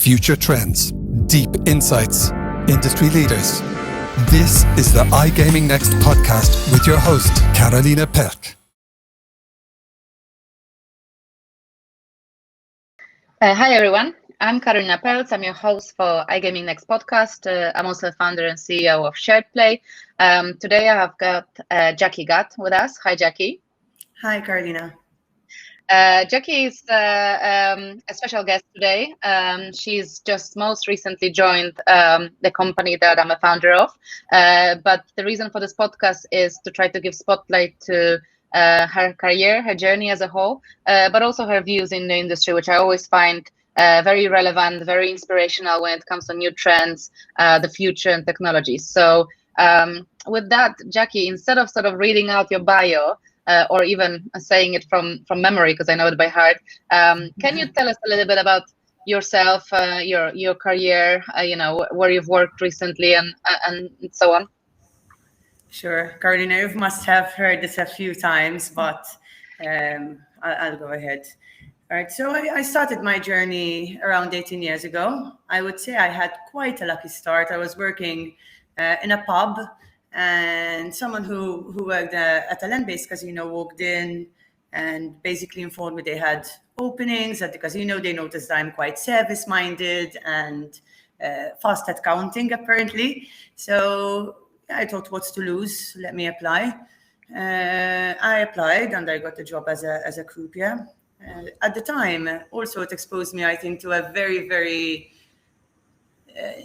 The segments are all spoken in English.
future trends, deep insights, industry leaders. This is the iGaming Next podcast with your host, Karolina Pelc. Hi, everyone. I'm Karolina Pelc. I'm your host for iGaming Next podcast. I'm also the founder and CEO of SharedPlay. Today, I have got Jacqui Gatt with us. Hi, Jacqui. Hi, Karolina. Jacqui is a special guest today. She's just most recently joined the company that I'm a founder of. But the reason for this podcast is to try to give spotlight to her career, her journey as a whole, but also her views in the industry, which I always find very relevant, very inspirational when it comes to new trends, the future and technologies. So with that, Jacqui, instead of sort of reading out your bio, or even saying it from memory, because I know it by heart, can you tell us a little bit about yourself, your career, where you've worked recently and so on? Sure. Karolina, you must have heard this a few times, but I'll go ahead. All right. So I started my journey around 18 years ago. I would say I had quite a lucky start. I was working in a pub, and someone who worked at a land-based casino walked in and basically informed me they had openings at the casino. They noticed I'm quite service-minded and fast at counting, apparently. So I thought, what's to lose? Let me apply. I applied and I got the job as a croupier. At the time, also it exposed me, I think, to a very, very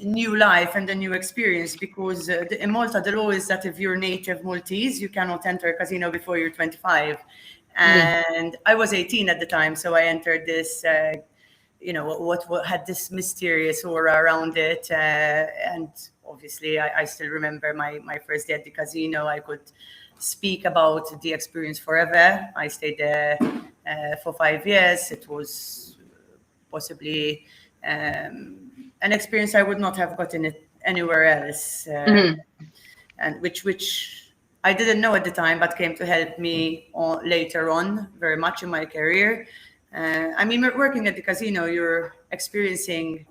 new life and a new experience, because in Malta, the law is that if you're native Maltese, you cannot enter a casino before you're 25. And I was 18 at the time, so I entered this, what had this mysterious aura around it. And obviously, I still remember my first day at the casino. I could speak about the experience forever. I stayed there for 5 years. It was possibly an experience I would not have gotten it anywhere else, and which I didn't know at the time, but came to help me later on very much in my career. Working at the casino, you're experiencing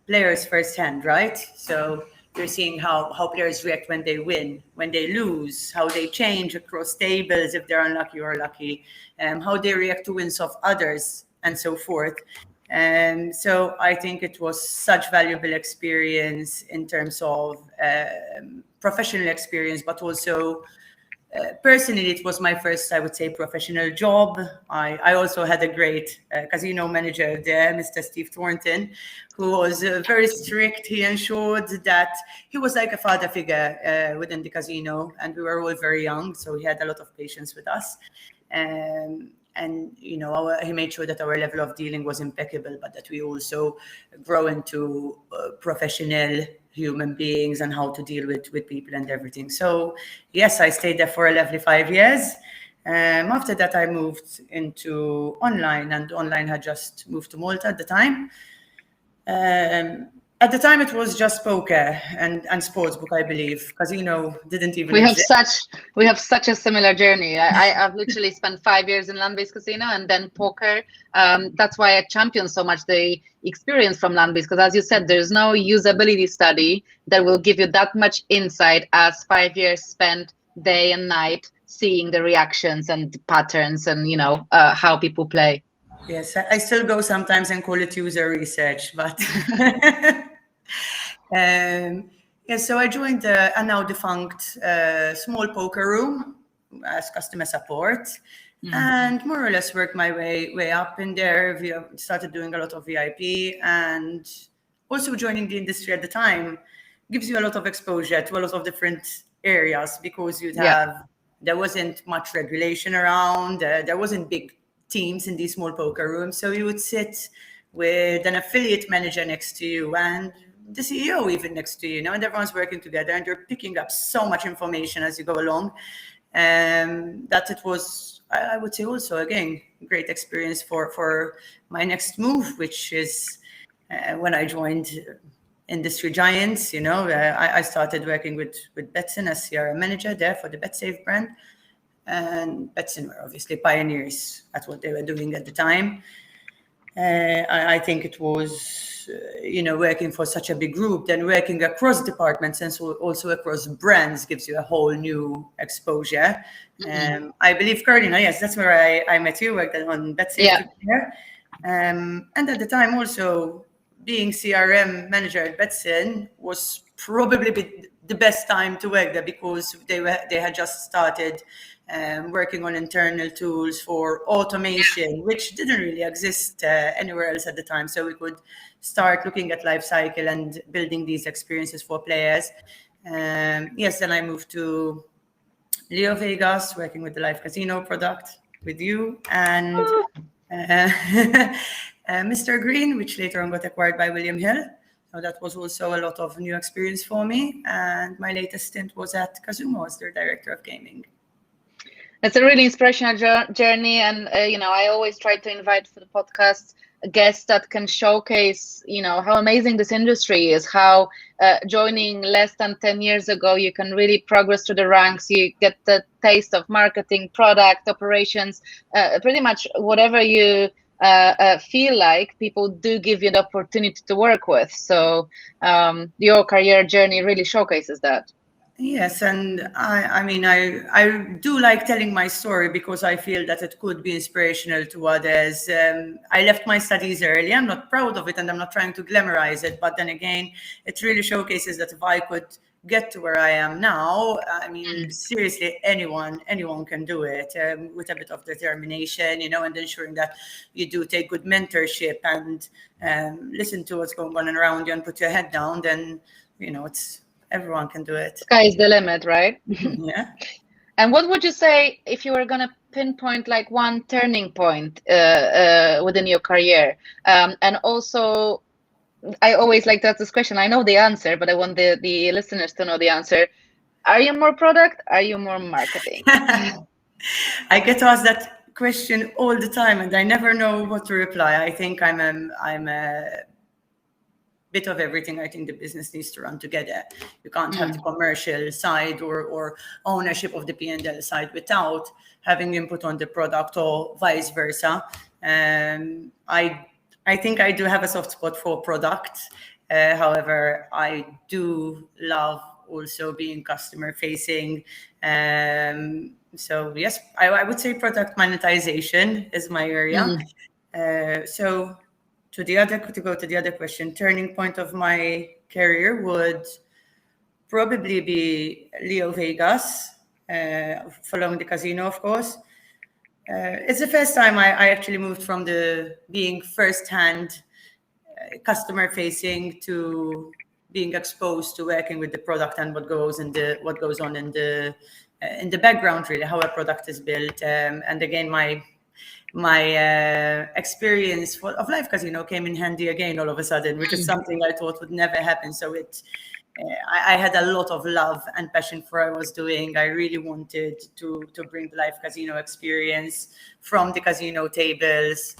players firsthand, right? So you're seeing how players react when they win, when they lose, how they change across tables if they're unlucky or lucky, how they react to wins of others, and so forth. So I think it was such valuable experience in terms of professional experience, but also personally, it was my first, I would say, professional job. I also had a great casino manager there, Mr. Steve Thornton, who was very strict. He ensured that he was like a father figure within the casino, and we were all very young, so he had a lot of patience with us. And he made sure that our level of dealing was impeccable, but that we also grow into professional human beings and how to deal with people and everything. So yes, I stayed there for a lovely 5 years. After that, I moved into online, and online had just moved to Malta at the time. At the time, it was just poker and sportsbook, I believe. Casino didn't even exist. We have such a similar journey. I've literally spent 5 years in land-based casino and then poker. That's why I champion so much the experience from land-based, because as you said, there's no usability study that will give you that much insight as 5 years spent day and night seeing the reactions and the patterns and how people play. Yes, I still go sometimes and call it user research, but so I joined a now defunct small poker room as customer support, and more or less worked my way up in there. We started doing a lot of VIP, and also joining the industry at the time gives you a lot of exposure to a lot of different areas, because there wasn't much regulation around, there wasn't big teams in these small poker rooms. So you would sit with an affiliate manager next to you and the CEO even next to you, and everyone's working together, and you're picking up so much information as you go along. That it was, I would say, also, again, great experience for my next move, which is when I joined industry giants. I started working with Betsson as CRM manager there for the BetSafe brand. And Betsson were obviously pioneers at what they were doing at the time. I think it was, working for such a big group, then working across departments and so also across brands gives you a whole new exposure. I believe, Karolina, yes, that's where I met you, worked on Betsson Group. And at the time also, being CRM manager at Betsson was probably the best time to work there, because they had just started working on internal tools for automation, which didn't really exist anywhere else at the time. So we could start looking at life cycle and building these experiences for players. Yes, then I moved to LeoVegas, working with the live casino product with you, and Mr. Green, which later on got acquired by William Hill. So that was also a lot of new experience for me. And my latest stint was at Casumo as their director of gaming. It's a really inspirational journey, and I always try to invite for the podcast guests that can showcase, how amazing this industry is, how joining less than 10 years ago, you can really progress to the ranks. You get the taste of marketing, product, operations, pretty much whatever you feel like, people do give you the opportunity to work with. So your career journey really showcases that. Yes, and I do like telling my story because I feel that it could be inspirational to others. I left my studies early. I'm not proud of it, and I'm not trying to glamorize it. But then again, it really showcases that if I could get to where I am now, seriously, anyone can do it with a bit of determination, and ensuring that you do take good mentorship and listen to what's going on around you and put your head down. Then, everyone can do it. Sky is the limit, right? Yeah. And what would you say if you were going to pinpoint like one turning point within your career? And also, I always like to ask this question. I know the answer, but I want the listeners to know the answer. Are you more product? Are you more marketing? I get asked that question all the time, and I never know what to reply. I think I'm a bit of everything. I think the business needs to run together. You can't have the commercial side or ownership of the P&L side without having input on the product, or vice versa. I think I do have a soft spot for product. However, I do love also being customer facing. So yes, I would say product monetization is my area. So to go to the other question, turning point of my career would probably be LeoVegas, following the casino, of course. It's the first time I actually moved from being first-hand customer-facing to being exposed to working with the product and what goes on in the background, really, how a product is built. And again, my experience of live casino came in handy again all of a sudden, which is something I thought would never happen. So I had a lot of love and passion for what I was doing. I really wanted to bring the live casino experience from the casino tables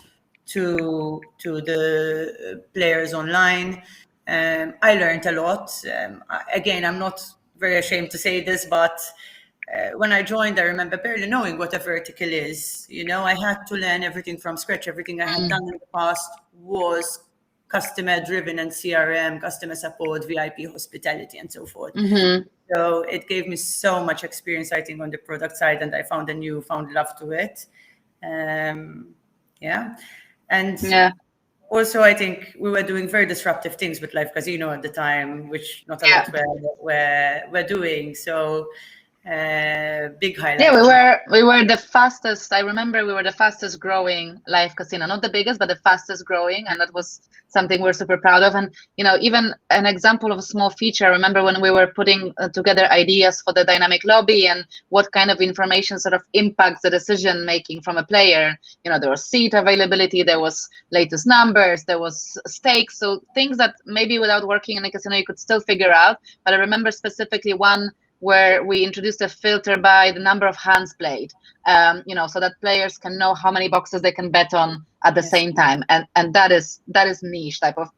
to the players online. I learned a lot. Again, I'm not very ashamed to say this, but when I joined, I remember barely knowing what a vertical is. I had to learn everything from scratch. Everything I had done in the past was customer driven and CRM, customer support, VIP hospitality, and so forth. So it gave me so much experience, I think, on the product side, and I found love to it. Also, I think we were doing very disruptive things with live casino at the time, which not a lot were doing. So big highlight. Yeah, we were the fastest. I remember we were the fastest growing live casino, not the biggest, but the fastest growing, and that was something we're super proud of. And even an example of a small feature. I remember when we were putting together ideas for the dynamic lobby and what kind of information sort of impacts the decision making from a player. There was seat availability, there was latest numbers, there was stakes, so things that maybe without working in a casino you could still figure out. But I remember specifically one where we introduced a filter by the number of hands played, so that players can know how many boxes they can bet on at the same time. And that is niche type of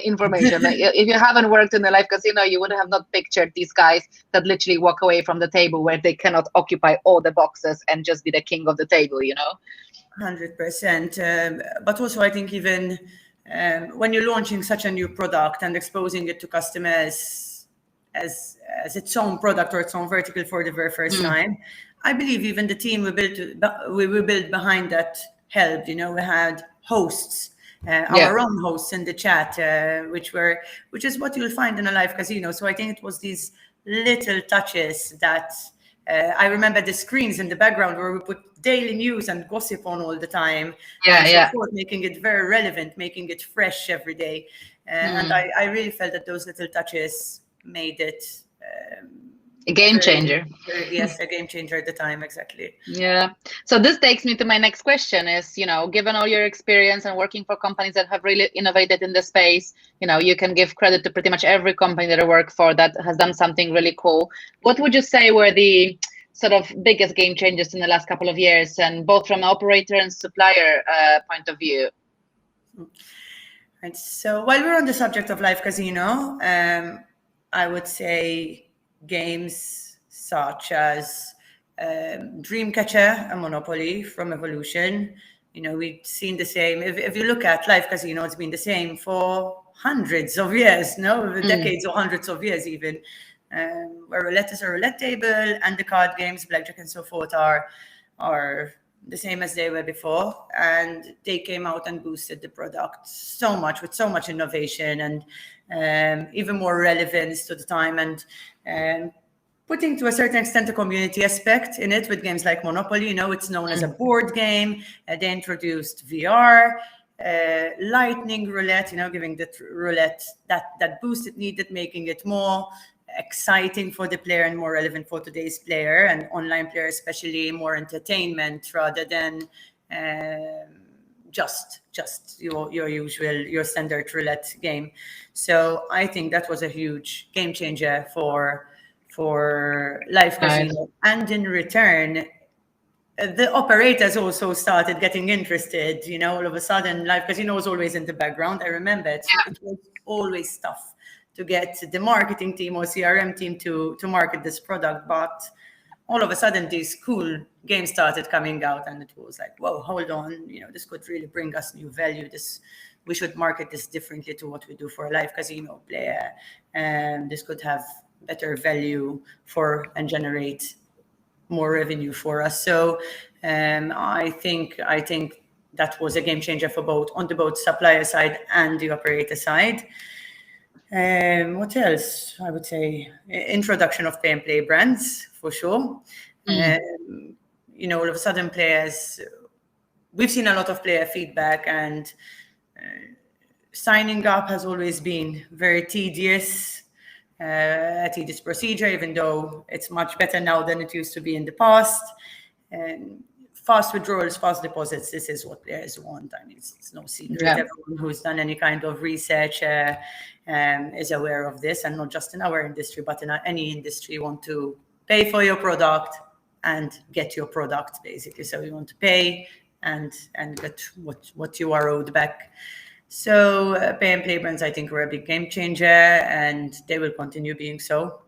information. If you haven't worked in the live casino, you would have not pictured these guys that literally walk away from the table where they cannot occupy all the boxes and just be the king of the table, 100%. But also, I think even when you're launching such a new product and exposing it to customers as its own product or its own vertical for the very first time, I believe even the team we built behind that helped. We had hosts, our own hosts in the chat, which is what you'll find in a live casino. So I think it was these little touches that I remember the screens in the background where we put daily news and gossip on all the time, so forth, making it very relevant, making it fresh every day. And I really felt that those little touches made it a game changer. Yes, a game changer at the time, exactly. Yeah. So this takes me to my next question is, given all your experience and working for companies that have really innovated in the space, you can give credit to pretty much every company that I work for that has done something really cool. What would you say were the sort of biggest game changers in the last couple of years, and both from an operator and supplier point of view? Right. So while we're on the subject of live casino, I would say games such as Dreamcatcher and Monopoly from Evolution. We've seen the same. If you look at live casino, it's been the same for hundreds of years, decades or hundreds of years even. Where roulette is a roulette table, and the card games, blackjack and so forth, are the same as they were before. And they came out and boosted the product so much, with so much innovation and even more relevance to the time, and putting to a certain extent a community aspect in it with games like Monopoly. It's known as a board game. They introduced VR, lightning roulette, giving the roulette that boost it needed, making it more exciting for the player and more relevant for today's player and online player, especially more entertainment rather than just your standard roulette game. So I think that was a huge game changer for live casino. And in return, the operators also started getting interested. All of a sudden, live casino was always in the background. I remember it was always tough to get the marketing team or CRM team to market this product. But all of a sudden, these cool games started coming out, and it was like, whoa, hold on, this could really bring us new value. We should market this differently to what we do for a live casino player. And this could have better value and generate more revenue for us. So I think that was a game changer for both supplier side and the operator side. What else? I would say introduction of pay and play brands for sure. All of a sudden we've seen a lot of player feedback, and signing up has always been very tedious. A tedious procedure, even though it's much better now than it used to be in the past. And fast withdrawals, fast deposits, this is what players want. I mean, it's no secret. Everyone who's done any kind of research is aware of this, and not just in our industry, but in any industry. You want to pay for your product and get your product, basically. So you want to pay and get what you are owed back. So pay and play brands, I think, were a big game changer, and they will continue being so.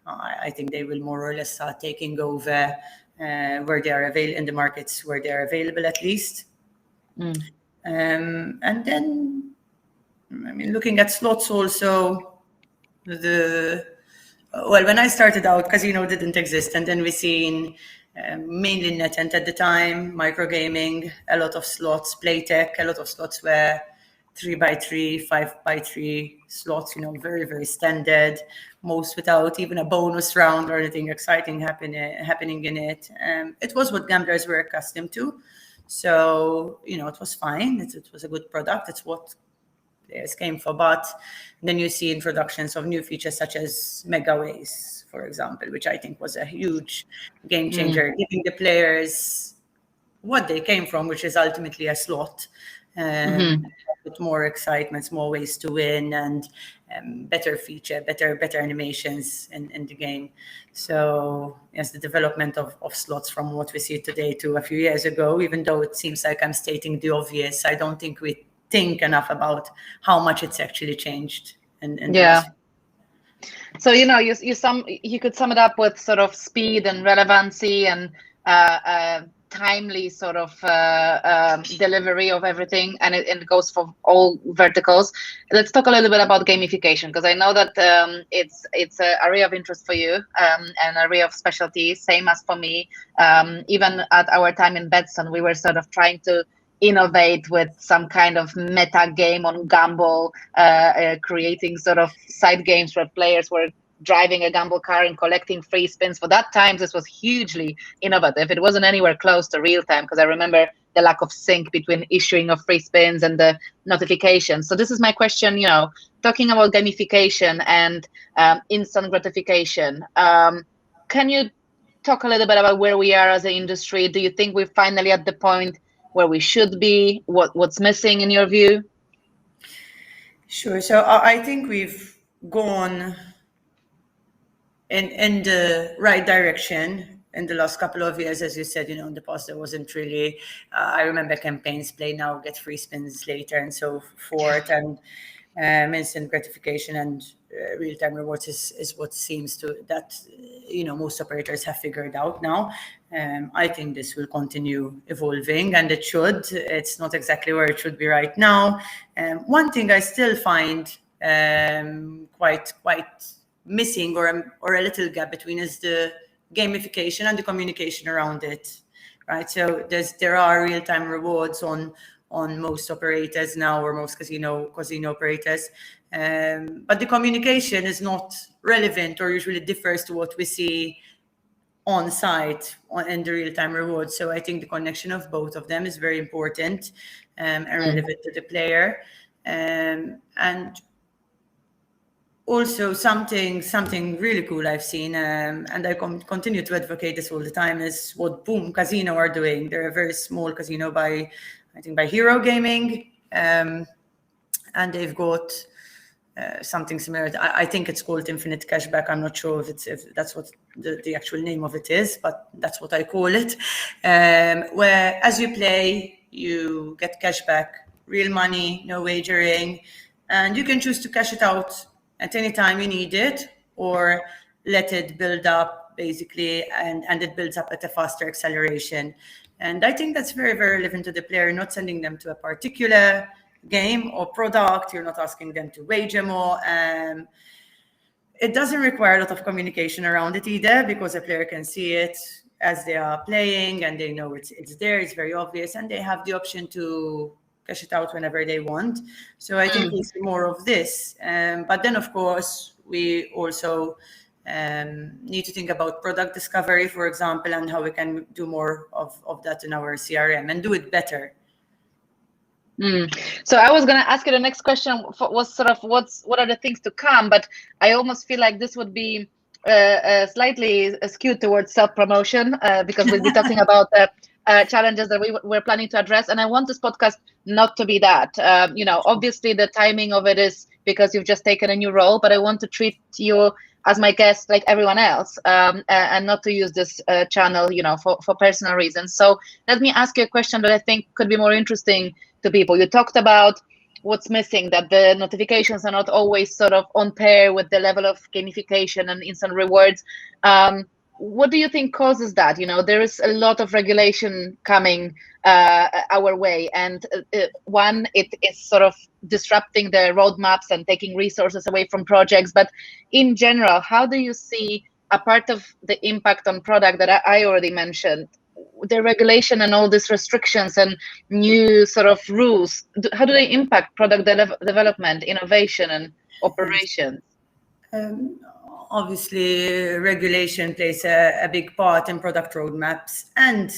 I think they will more or less start taking over where they are available in the markets where they are available, at least. And then, looking at slots also, when I started out, casino didn't exist, and then we seen mainly NetEnt at the time, microgaming, a lot of slots, Playtech, a lot of slots were 3x3, 5x3 slots, very, very standard, most without even a bonus round or anything exciting happening in it. It was what gamblers were accustomed to. So, it was fine. It was a good product. It's what players came for. But then you see introductions of new features such as megaways, for example, which I think was a huge game changer, giving the players what they came from, which is ultimately a slot, with more excitements, more ways to win, and better feature, better animations in the game. So yes, the development of slots from what we see today to a few years ago, even though it seems like I'm stating the obvious, I don't think we think enough about how much it's actually changed. So you could sum it up with sort of speed and relevancy and timely sort of delivery of everything, and it goes for all verticals. Let's talk a little bit about gamification, because I know that it's an area of interest for you, an area of specialty, same as for me. Even at our time in Betsson, we were sort of trying to innovate with some kind of meta game on gamble, creating sort of side games where players were driving a gamble car and collecting free spins. For that time, this was hugely innovative. It wasn't anywhere close to real time, because I remember the lack of sync between issuing of free spins and the notifications. So this is my question, talking about gamification and instant gratification. Can you talk a little bit about where we are as an industry? Do you think we're finally at the point where we should be? What's missing in your view? Sure. So I think we've gone in the right direction in the last couple of years. As you said, in the past there wasn't really, I remember campaigns play now, get free spins later and so forth, and instant gratification and real-time rewards is what seems to that most operators have figured out now. I think this will continue evolving, and it should. It's not exactly where it should be right now. One thing I still find quite missing, or a little gap between, is the gamification and the communication around it, right? So there are real-time rewards on most operators now, or most casino operators, but the communication is not relevant, or usually differs to what we see on site in the real-time rewards. So I think the connection of both of them is very important and relevant to the player. And also something really cool I've seen, and I continue to advocate this all the time, is what Boom Casino are doing. They're a very small casino by Hero Gaming, and they've got something similar. I think it's called Infinite Cashback. I'm not sure if that's what the actual name of it is, but that's what I call it. Where as you play, you get cashback, real money, no wagering, and you can choose to cash it out at any time you need it, or let it build up, basically, and it builds up at a faster acceleration. And I think that's very, very relevant to the player, not sending them to a particular game or product. You're not asking them to wager more. It doesn't require a lot of communication around it either, because a player can see it as they are playing, and they know it's there, it's very obvious, and they have the option to cash it out whenever they want. So I think we see more of this. But then, of course, we also need to think about product discovery, for example, and how we can do more of that in our CRM and do it better. So I was going to ask you, the next question was sort of what are the things to come, but I almost feel like this would be slightly skewed towards self-promotion, because we'll be talking about challenges that we're planning to address. And I want this podcast not to be that. Obviously the timing of it is because you've just taken a new role, but I want to treat you as my guest like everyone else, and not to use this channel, for personal reasons. So let me ask you a question that I think could be more interesting to people. You talked about what's missing, that the notifications are not always sort of on pair with the level of gamification and instant rewards. What do you think causes that? There is a lot of regulation coming our way, and one, it is sort of disrupting the roadmaps and taking resources away from projects. But in general, how do you see, a part of the impact on product that I already mentioned, the regulation and all these restrictions and new sort of rules, how do they impact product development, innovation, and operations? Obviously, regulation plays a big part in product roadmaps and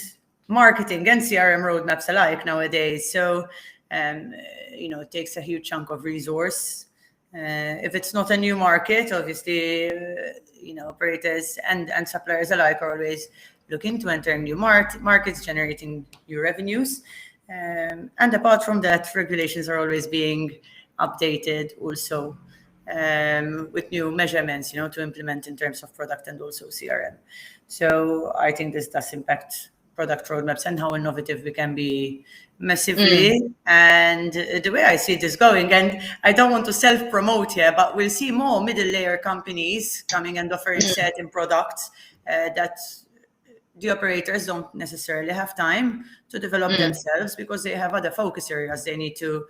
marketing and CRM roadmaps alike nowadays. So, it takes a huge chunk of resource. If it's not a new market, obviously, operators and suppliers alike are always looking to enter new markets, generating new revenues. And apart from that, regulations are always being updated also, with new measurements, to implement in terms of product and also CRM. So I think this does impact product roadmaps and how innovative we can be massively. And the way I see this going, and I don't want to self-promote here, but we'll see more middle layer companies coming and offering certain products that the operators don't necessarily have time to develop themselves because they have other focus areas. They need to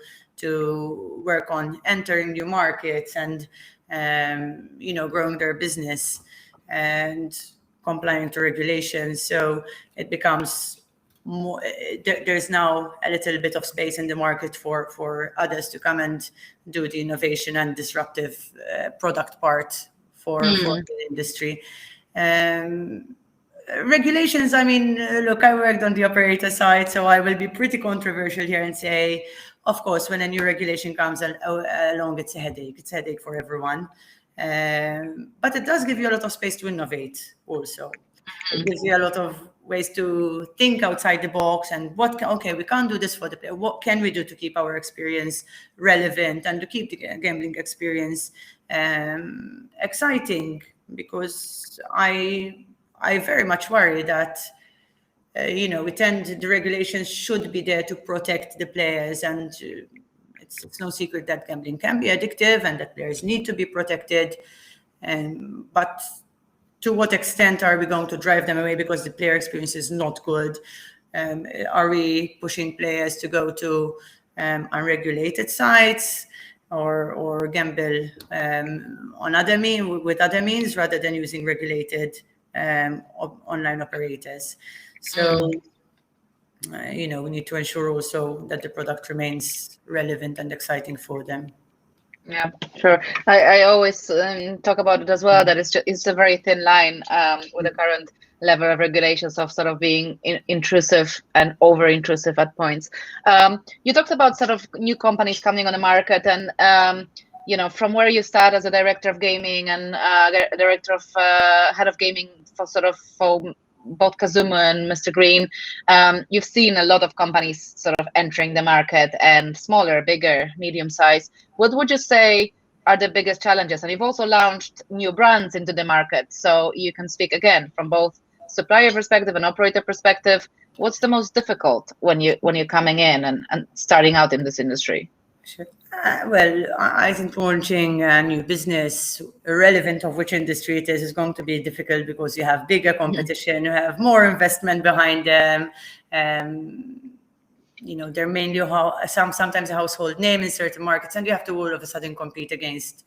work on entering new markets and growing their business and complying to regulations. So it becomes more, there's now a little bit of space in the market for others to come and do the innovation and disruptive product part for the industry. Regulations, I mean, look, I worked on the operator side, so I will be pretty controversial here and say, of course, when a new regulation comes along, it's a headache. It's a headache for everyone. But it does give you a lot of space to innovate also. It gives you a lot of ways to think outside the box and we can't do this for the player. What can we do to keep our experience relevant and to keep the gambling experience exciting? Because I very much worry that the regulations should be there to protect the players, and it's no secret that gambling can be addictive and that players need to be protected. But to what extent are we going to drive them away because the player experience is not good? Are we pushing players to go to unregulated sites or gamble on with other means rather than using regulated online operators? So we need to ensure also that the product remains relevant and exciting for them. Yeah, sure. I always talk about it as well, that it's a very thin line with the current level of regulations of sort of being intrusive and over-intrusive at points. You talked about sort of new companies coming on the market, and from where you start as a director of gaming and director of head of gaming for both Casumo and Mr. Green, you've seen a lot of companies sort of entering the market, and smaller, bigger, medium size. What would you say are the biggest challenges? And you've also launched new brands into the market, so you can speak again from both supplier perspective and operator perspective. What's the most difficult when you're coming in and starting out in this industry? Sure. Well, I think launching a new business, irrelevant of which industry it is going to be difficult because you have bigger competition, you have more investment behind them. They're mainly sometimes a household name in certain markets, and you have to all of a sudden compete against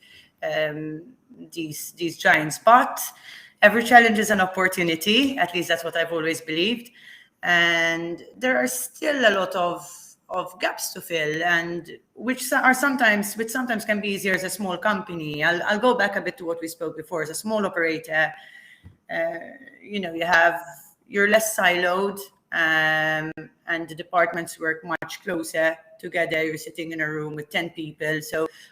these giants. But every challenge is an opportunity. At least that's what I've always believed. And there are still a lot of gaps to fill, and which sometimes can be easier as a small company. I'll go back a bit to what we spoke before. As a small operator, you're less siloed, and the departments work much closer together. You're sitting in a room with 10 people,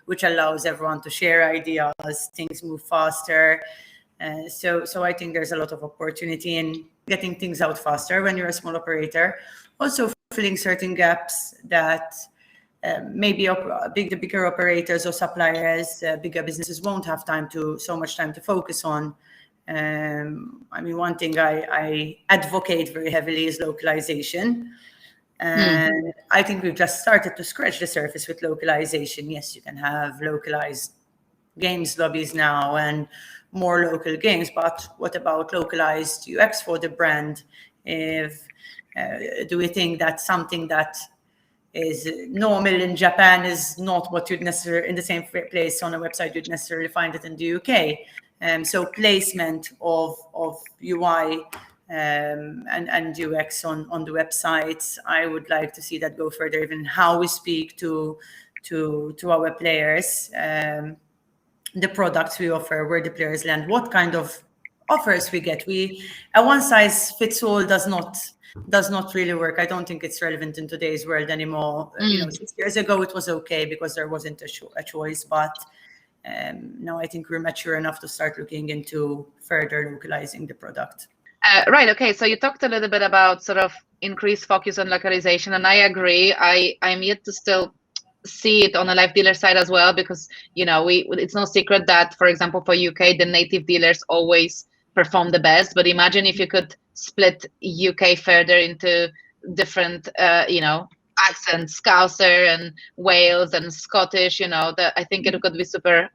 which allows everyone to share ideas. Things move faster. So I think there's a lot of opportunity in getting things out faster when you're a small operator. Also filling certain gaps that maybe the bigger operators or suppliers, bigger businesses won't have so much time to focus on. One thing I advocate very heavily is localization. And I think we've just started to scratch the surface with localization. Yes, you can have localized games lobbies now and more local games, but what about localized UX for the brand? Do we think that something that is normal in Japan is not what you'd necessarily, in the same place on a website, you'd necessarily find it in the UK? So placement of UI and UX on the websites, I would like to see that go further, even how we speak to our players, the products we offer, where the players land, what kind of offers we get. A one size fits all does not really work. I don't think it's relevant in today's world anymore. 6 years ago it was okay because there wasn't a choice, but now I think we're mature enough to start looking into further localizing the product. Right. Okay. So you talked a little bit about sort of increased focus on localization, and I agree. I'm yet to still see it on the live dealer side as well, because it's no secret that, for example, for UK, the native dealers always perform the best. But imagine if you could split UK further into different accents, Scouser and Wales and Scottish, I think it could be super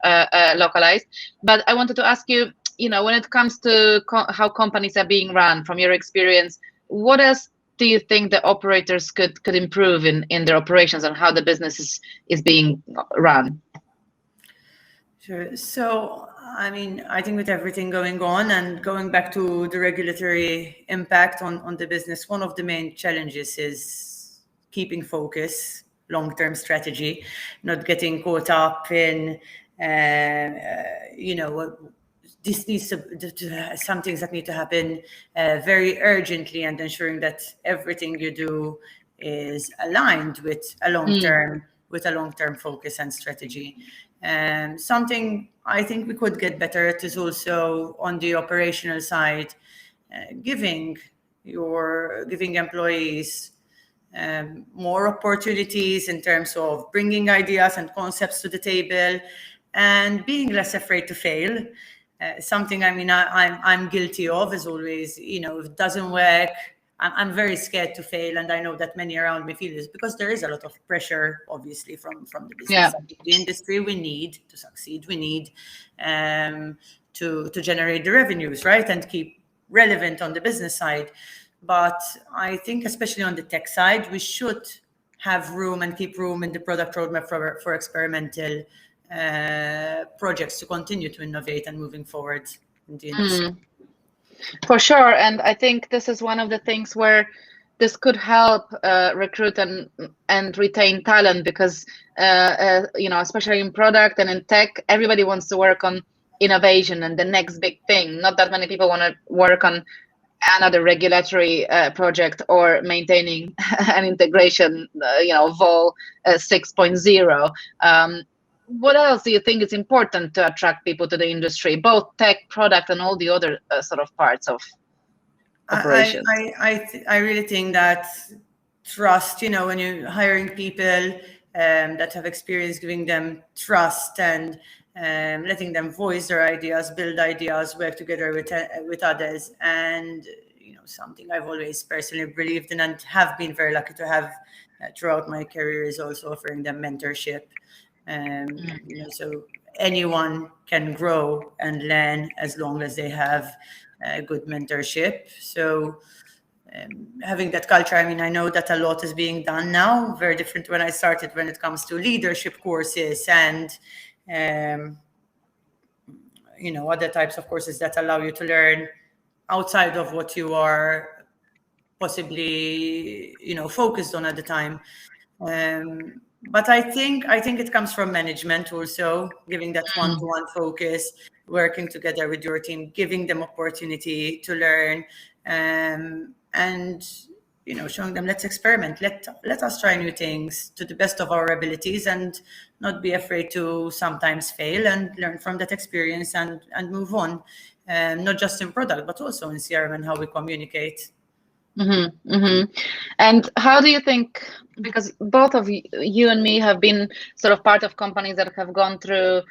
localized. But I wanted to ask you, when it comes to how companies are being run, from your experience, what else do you think the operators could improve in their operations and how the business is being run? Sure. So, I mean, I think with everything going on and going back to the regulatory impact on the business, one of the main challenges is keeping focus, long-term strategy, not getting caught up in, this needs to some things that need to happen very urgently, and ensuring that everything you do is aligned with a long-term focus and strategy. Something I think we could get better at is also on the operational side, giving employees more opportunities in terms of bringing ideas and concepts to the table, and being less afraid to fail. Something I'm guilty of is always, if it doesn't work, I'm very scared to fail, and I know that many around me feel this, because there is a lot of pressure, obviously, from the business side of the industry. We need to succeed. We need to generate the revenues, right, and keep relevant on the business side. But I think, especially on the tech side, we should have room and keep room in the product roadmap for experimental projects to continue to innovate and moving forward in the industry. For sure. And I think this is one of the things where this could help recruit and retain talent, because, especially in product and in tech, everybody wants to work on innovation and the next big thing. Not that many people want to work on another regulatory project or maintaining an integration, Vol 6.0. What else do you think is important to attract people to the industry, both tech, product, and all the other sort of parts of operations? I really think that trust, when you're hiring people that have experience, giving them trust and letting them voice their ideas, build ideas, work together with others. And, something I've always personally believed in and have been very lucky to have throughout my career is also offering them mentorship. So anyone can grow and learn as long as they have good mentorship. So having that culture, I know that a lot is being done now, very different when I started, when it comes to leadership courses and other types of courses that allow you to learn outside of what you are possibly focused on at the time. But I think it comes from management also, giving that one-to-one focus, working together with your team, giving them opportunity to learn, and showing them, let's experiment, let us try new things to the best of our abilities, and not be afraid to sometimes fail and learn from that experience and move on, not just in product but also in CRM and how we communicate. And how do you think, because both of you and me have been sort of part of companies that have gone through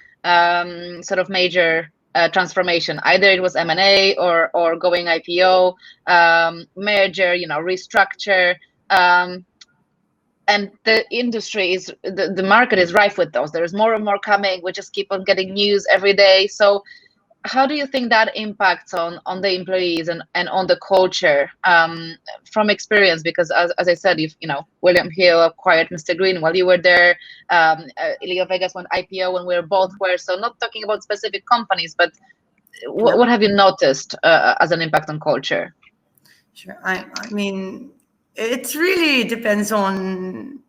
sort of major transformation, either it was M&A or going IPO, merger, restructure, and the industry is, the market is rife with those. There's more and more coming. We just keep on getting news every day. So how do you think that impacts on the employees and on the culture, from experience? Because as I said, William Hill acquired Mr. Green while you were there. LeoVegas went IPO when we both were. So not talking about specific companies, but what have you noticed as an impact on culture? Sure. I mean, it really depends on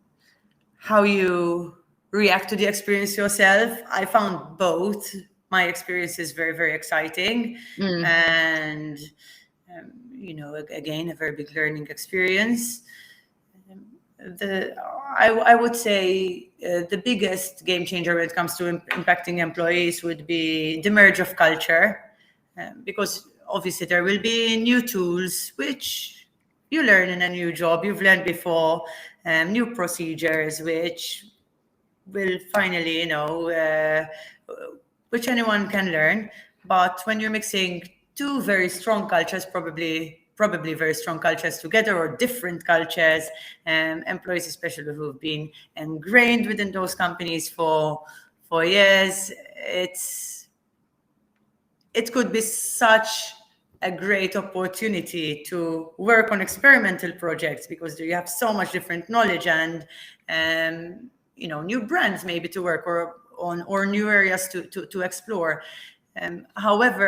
how you react to the experience yourself. I found both my experience is very, very exciting, and again, a very big learning experience. I would say the biggest game changer when it comes to impacting employees would be the merge of culture, because obviously there will be new tools which you learn in a new job you've learned before, new procedures which will finally, which anyone can learn. But when you're mixing two very strong cultures, probably very strong cultures together, or different cultures, employees especially who've been ingrained within those companies for years, it's it could be such a great opportunity to work on experimental projects, because you have so much different knowledge and new brands maybe to work on, or new areas to explore. However,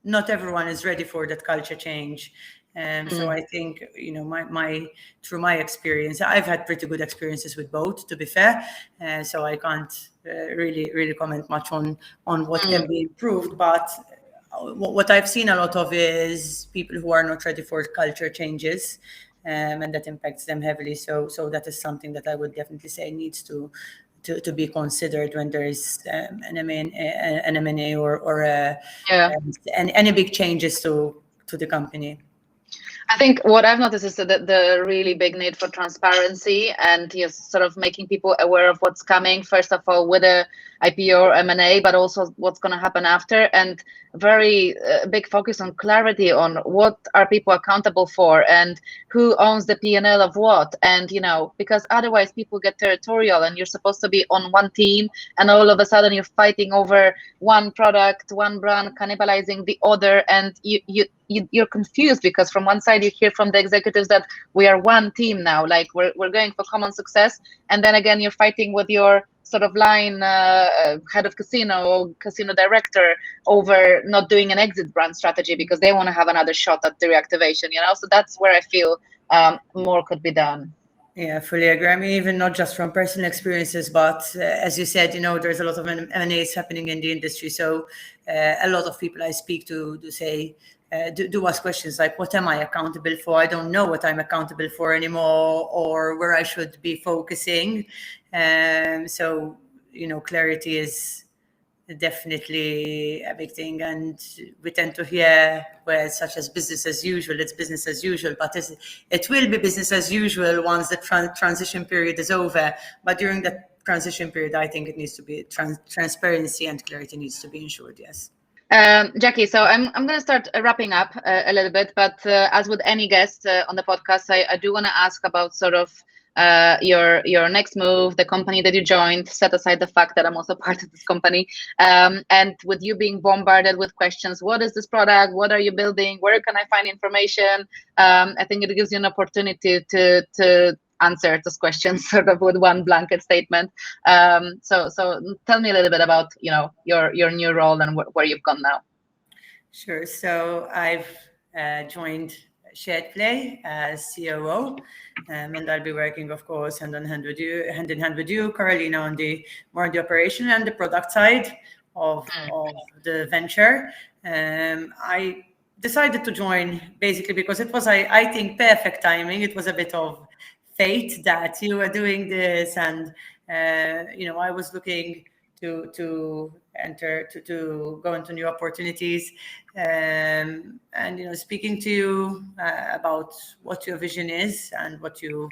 not everyone is ready for that culture change. So I think, through my experience, I've had pretty good experiences with both, to be fair. So I can't really comment much on what can be improved. But what I've seen a lot of is people who are not ready for culture changes, and that impacts them heavily. So that is something that I would definitely say needs to be considered when there is an M&A or any big changes to the company. I think what I've noticed is that the really big need for transparency and sort of making people aware of what's coming, first of all, with a IPO or M&A, but also what's going to happen after, and very big focus on clarity on what are people accountable for and who owns the P&L of what. And, because otherwise people get territorial and you're supposed to be on one team and all of a sudden you're fighting over one product, one brand, cannibalizing the other. And you're confused because from one side you hear from the executives that we are one team now, like we're going for common success. And then again, you're fighting with your sort of line head of casino or casino director over not doing an exit brand strategy because they want to have another shot at the reactivation, So that's where I feel more could be done. Yeah, fully agree. I mean, even not just from personal experiences, but as you said, there's a lot of M&As happening in the industry. So a lot of people I speak to do say, do ask questions like, what am I accountable for? I don't know what I'm accountable for anymore, or where I should be focusing. So, clarity is definitely a big thing. And we tend to hear words such as business as usual. It's business as usual, but it will be business as usual once the transition period is over. But during that transition period, I think it needs to be transparency and clarity needs to be ensured, yes. Jacqui, so I'm going to start wrapping up a little bit, but as with any guest on the podcast, I do want to ask about sort of your next move, the company that you joined, set aside the fact that I'm also part of this company, and with you being bombarded with questions, what is this product? What are you building? Where can I find information? I think it gives you an opportunity to answer those questions sort of with one blanket statement. So tell me a little bit about your new role and where you've gone now. Sure. So I've joined SharedPlay as COO, and I'll be working, of course, hand in hand with you, Karolina, on the operation and the product side of the venture. I decided to join basically because it was, I think, perfect timing. It was a bit of fate that you were doing this, and I was looking to go into new opportunities, and speaking to you about what your vision is and what you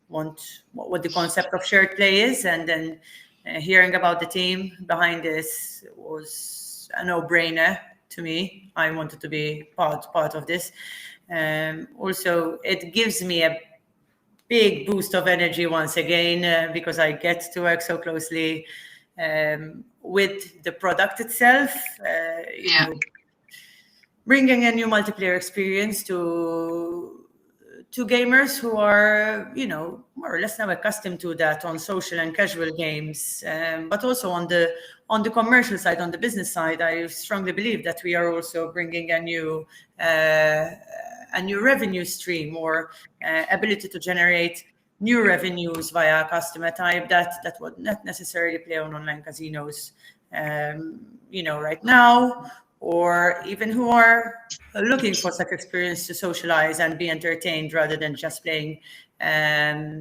want, what the concept of SharedPlay is, and then hearing about the team behind this was a no-brainer to me. I wanted to be part of this. Also, it gives me a big boost of energy once again, because I get to work so closely with the product itself, bringing a new multiplayer experience to gamers who are, more or less now accustomed to that on social and casual games, but also on the commercial side, on the business side. I strongly believe that we are also bringing a new revenue stream, or ability to generate new revenues via customer type that would not necessarily play on online casinos, right now, or even who are looking for such experience to socialize and be entertained rather than just playing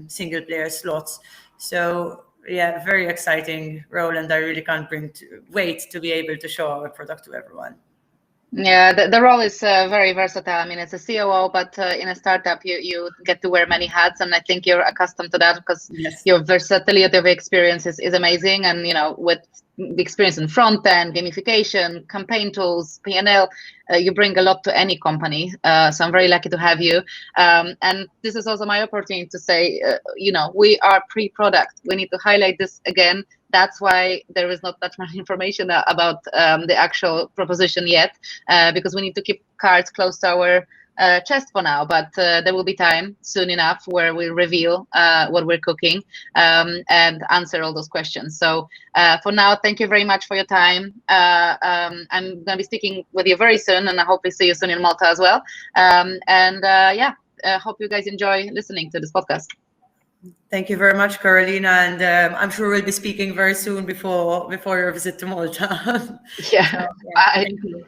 single player slots. So yeah, very exciting role, and I really can't wait to be able to show our product to everyone. Yeah, the role is very versatile. I mean, it's a COO, but in a startup, you get to wear many hats, and I think you're accustomed to that because your versatility of experience is amazing. And with the experience in front end, gamification, campaign tools, P&L, you bring a lot to any company. So I'm very lucky to have you. And this is also my opportunity to say, we are pre-product. We need to highlight this again. That's why there is not that much information about the actual proposition yet, because we need to keep cards close to our chest for now. But there will be time soon enough where we'll reveal what we're cooking and answer all those questions. So for now, thank you very much for your time. I'm going to be speaking with you very soon, and I hope we see you soon in Malta as well. Hope you guys enjoy listening to this podcast. Thank you very much, Karolina, and I'm sure we'll be speaking very soon before your visit to Malta. Yeah. So, Bye. Thank you.